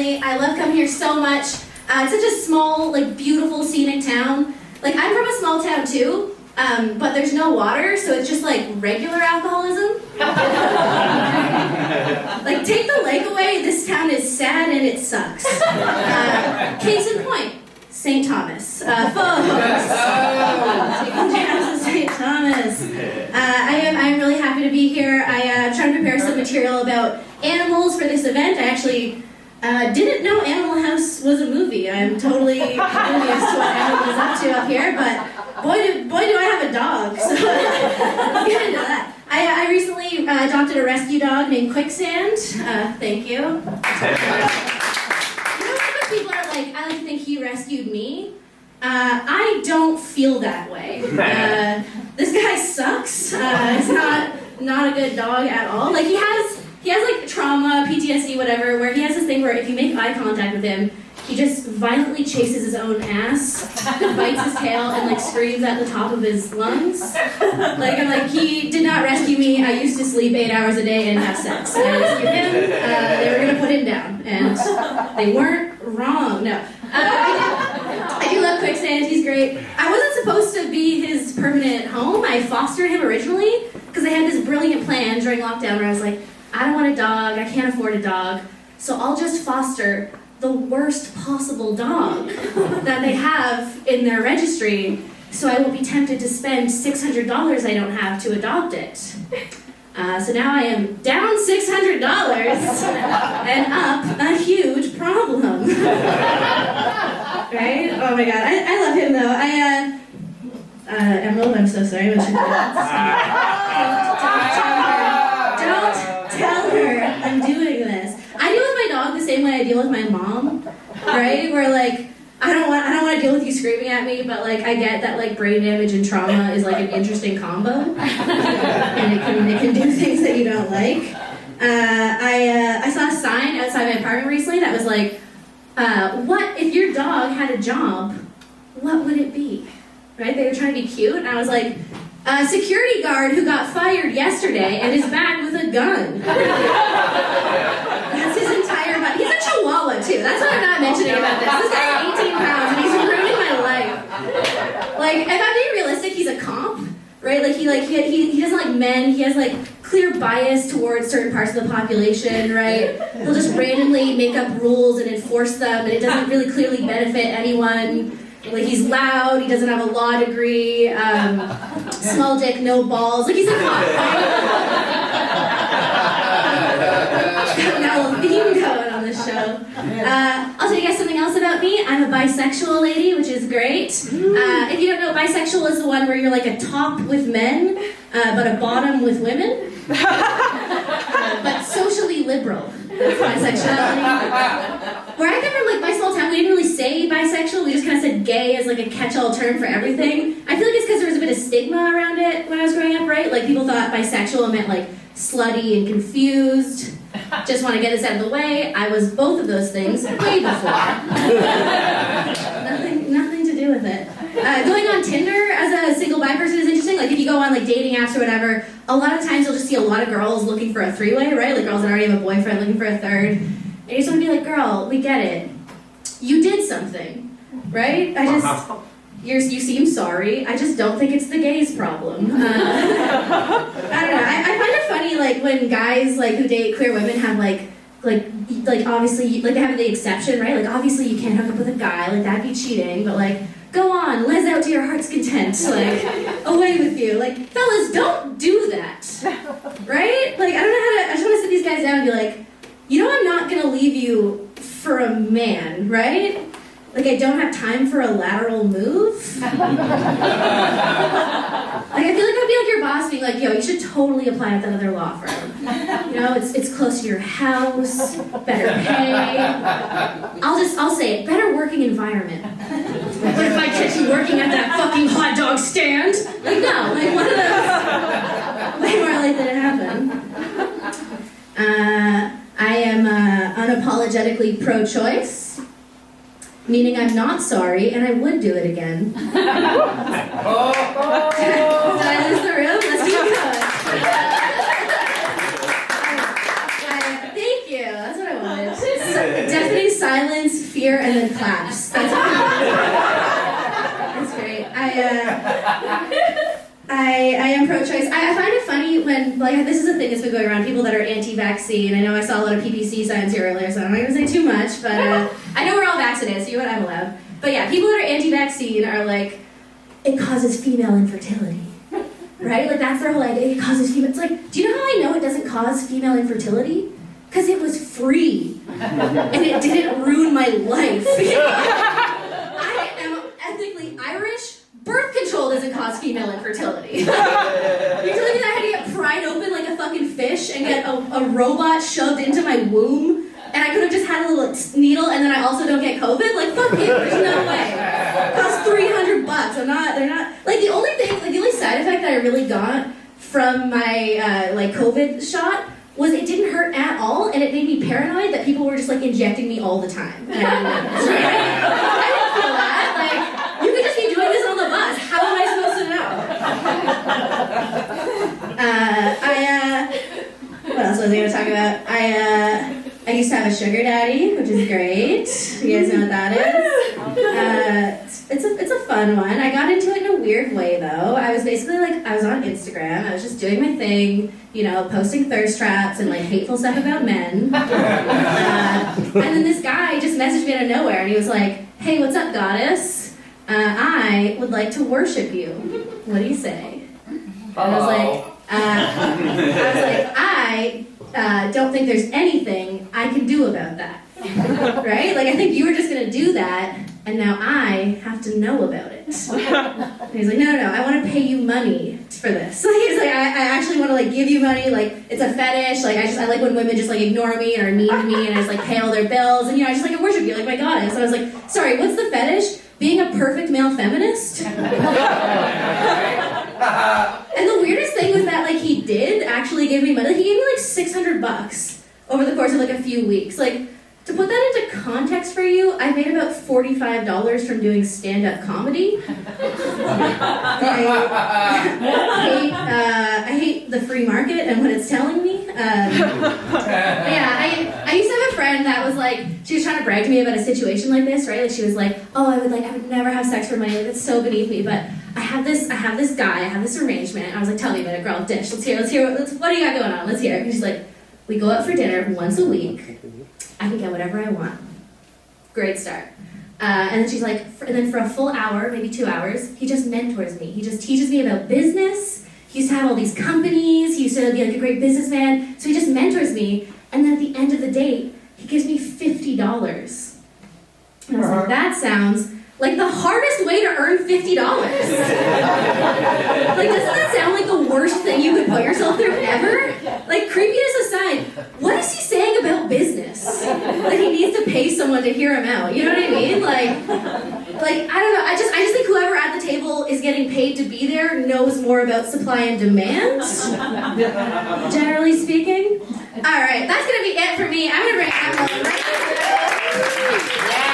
family. I love coming here so much. It's such a small, like, beautiful, scenic town. Like, I'm from a small town too, but there's no water, so it's just like regular alcoholism. Like, take the lake away, this town is sad and it sucks. Case in point, St. Thomas. Folks, taking down to St. Thomas. I'm really happy to be here. I'm trying to prepare some material about animals for this event. I actually didn't know Animal House was a movie. I'm totally oblivious to what Animal is up to up here, but boy do I have a dog, so let's get into that. I recently adopted a rescue dog named Quicksand. Thank you. You know when people are like, I like to think he rescued me? I don't feel that way. This guy sucks. It's not a good dog at all. Like, he has like trauma, PTSD, whatever, where he has this thing where if you make eye contact with him, he just violently chases his own ass, bites his tail, and like screams at the top of his lungs. Like, I'm like, he did not rescue me. I used to sleep 8 hours a day and have sex. I rescued him. They were gonna put him down, and they weren't wrong. No, I do love Quicksand. He's great. I wasn't supposed to be his permanent home. I fostered him originally because I had this brilliant plan during lockdown where I was like, I don't want a dog. I can't afford a dog, so I'll just foster the worst possible dog that they have in their registry, so I will be tempted to spend $600 I don't have to adopt it. So now I am down $600 and up a huge problem. Right? Oh my god, I love him though. Emerald, I'm so sorry. Don't tell her I'm doing this. I deal with my dog the same way I deal with my mom, right? Where like, I don't want to deal with you screaming at me, but like I get that like brain damage and trauma is like an interesting combo, and it can do things that you don't like. I saw a sign outside my apartment recently that was like, what if your dog had a job? What would it be? Right? They were trying to be cute, and I was like, a security guard who got fired yesterday and is back with a gun. That's his entire body. He's a chihuahua too. That's what I'm not mentioning about this. This guy's 18 pounds and he's ruining my life. Like, if I'm being realistic, he's a comp, right? Like he doesn't like men. He has like clear bias towards certain parts of the population, right? He'll just randomly make up rules and enforce them, and it doesn't really clearly benefit anyone. Like, he's loud, he doesn't have a law degree, small dick, no balls. Like, he's a cop, right? Now a theme going on this show. I'll tell you guys something else about me. I'm a bisexual lady, which is great. If you don't know, bisexual is the one where you're like a top with men, but a bottom with women. But socially liberal. That's bisexuality. Where I come from, like, my small town, we didn't really say bisexual, we just kind of said gay as like a catch-all term for everything. I feel like it's because there was a bit of stigma around it when I was growing up, right? Like, people thought bisexual meant like slutty and confused. Just want to get this out of the way, I was both of those things way before. Nothing to do with it. Going on Tinder as a single bi person is interesting. Like, if you go on like dating apps or whatever, a lot of times you'll just see a lot of girls looking for a three-way, right? Like girls that already have a boyfriend looking for a third. And you just want to be like, girl, we get it. You did something, right? You seem sorry. I just don't think it's the gays' problem. I don't know. I find it funny, like, when guys like who date queer women have like obviously, like, they have the exception, right? Like, obviously you can't hook up with a guy, like, that'd be cheating, but like, go on, les out to your heart's content, like, away with you. Like, fellas, don't do that, right? Like, I just want to sit these guys down and be like, you know I'm not gonna leave you for a man, right? Like, I don't have time for a lateral move. Like, I feel like I'd be like your boss being like, yo, you should totally apply at that other law firm. You know, it's close to your house, better pay. I'll say it, better working environment. But if I catch you working at that fucking hot dog stand, like, no, like, one of those, way more likely to happen. I am unapologetically pro-choice, meaning I'm not sorry, and I would do it again. Did I lose the room? Let's keep going. Thank you. That's what I wanted. Deafening I am pro-choice. I find it funny when, like, this is a thing that's been going around, people that are anti-vaccine. I know I saw a lot of PPC signs here earlier, so I'm not going to say too much, but I know we're all vaccinated, so you know what, I'm allowed. But yeah, people that are anti-vaccine are like, it causes female infertility, right? Like, that's their whole idea, it causes female, it's like, do you know how I know it doesn't cause female infertility? Because it was free, and it didn't ruin my life. I am ethnically Irish. Birth control doesn't cause female infertility. You're telling me that I had to get pried open like a fucking fish and get a robot shoved into my womb, and I could have just had a little needle, and then I also don't get COVID? Like, fuck you, there's no way. It costs $300. They're not, like, the only side effect that I really got from my, COVID shot was it didn't hurt at all, and it made me paranoid that people were just, like, injecting me all the time. And I didn't feel that. Like, you could just be doing this on the bus. How am I supposed to know? What else was I going to talk about? I used to have a sugar daddy, which is great. You guys know what that is? It's a fun one. I got into it in a weird way, though. I was basically I was on Instagram. I was just doing my thing, posting thirst traps and hateful stuff about men. And then this guy just messaged me out of nowhere, and he was like, "Hey, what's up, goddess? I would like to worship you. What do you say?" And I was like, I don't think there's anything I can do about that. Right? I think you were just going to do that, and now I have to know about it. And he's like, no, I want to pay you money for this. He's like, I actually want to give you money. It's a fetish. I like when women just ignore me or are mean to me, and I just pay all their bills. And I just I worship you, my goddess. So I was like, sorry, what's the fetish? Being a perfect male feminist? And the weirdest thing was that he did actually give me money. He gave me $600 over the course of a few weeks. To put that into context for you, I made about $45 from doing stand-up comedy. I hate the free market and what it's telling me. I used to have a friend that was she was trying to brag to me about a situation like this, right? She was like, oh, I would never have sex for money. It's so beneath me. But I have this guy, I have this arrangement. And I was like, tell me about it, girl, dish. Let's hear. What do you got going on? Let's hear. And she's like, we go out for dinner once a week. I can get whatever I want. Great start. And then she's like, and then for a full hour, maybe 2 hours, he just mentors me. He just teaches me about business. He used to have all these companies. He used to be a great businessman. So he just mentors me. And then at the end of the date, he gives me $50. And I was like, that sounds like the hardest way to earn $50. Doesn't that sound like the worst thing you could put yourself through ever? Creepiness aside, what is he saying about business? He needs to pay someone to hear him out. You know what I mean? I don't know. I just think whoever at the table is getting paid to be there knows more about supply and demand. Generally speaking. All right, that's gonna be it for me. I'm gonna bring Emma right now.